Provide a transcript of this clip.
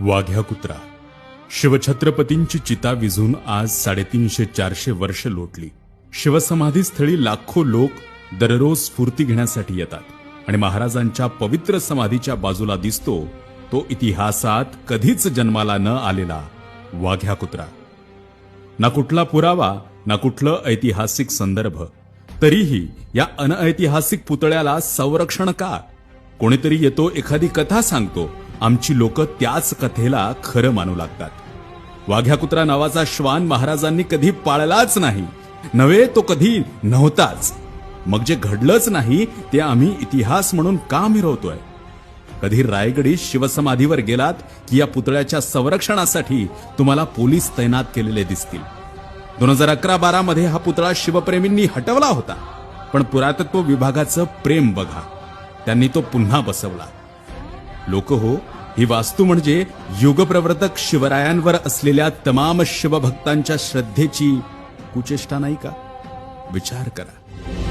वाघ्या कुत्रा. शिवछत्रपतींची चिता विझून आज 350-400 वर्ष लोटली. शिवसमाधीस्थळी लाखो लोक दररोज स्फूर्ती घेण्यासाठी येतात आणि महाराजांच्या पवित्र समाधीच्या बाजूला दिसतो तो इतिहासात कधीच जन्माला न आलेला वाघ्या कुत्रा. ना कुठला पुरावा, ना कुठलं ऐतिहासिक संदर्भ, तरीही या अनऐतिहासिक पुतळ्याला संरक्षण का? कोणीतरी येतो, एखादी कथा सांगतो, आमची लोक त्याच कथेला खरं मानू लागतात. वाघ्या कुत्रा नावाचा श्वान महाराजांनी कधी पाळलाच नाही, नव्हे तो कधी नव्हताच. मग जे घडलंच नाही ते आम्ही इतिहास म्हणून का मिरवतोय? कधी रायगडी शिवसमाधीवर गेलात की या पुतळ्याच्या संरक्षणासाठी तुम्हाला पोलीस तैनात केलेले दिसतील. 2011-12 मध्ये हा पुतळा शिवप्रेमींनी हटवला होता, पण पुरातत्व विभागाचं प्रेम बघा, त्यांनी तो पुन्हा बसवला. लोक हो, ही वास्तू म्हणजे युगप्रवर्तक शिवरायांवर असलेल्या तमाम शिवभक्तांच्या श्रद्धेची कुचेष्टा नाही का? विचार करा.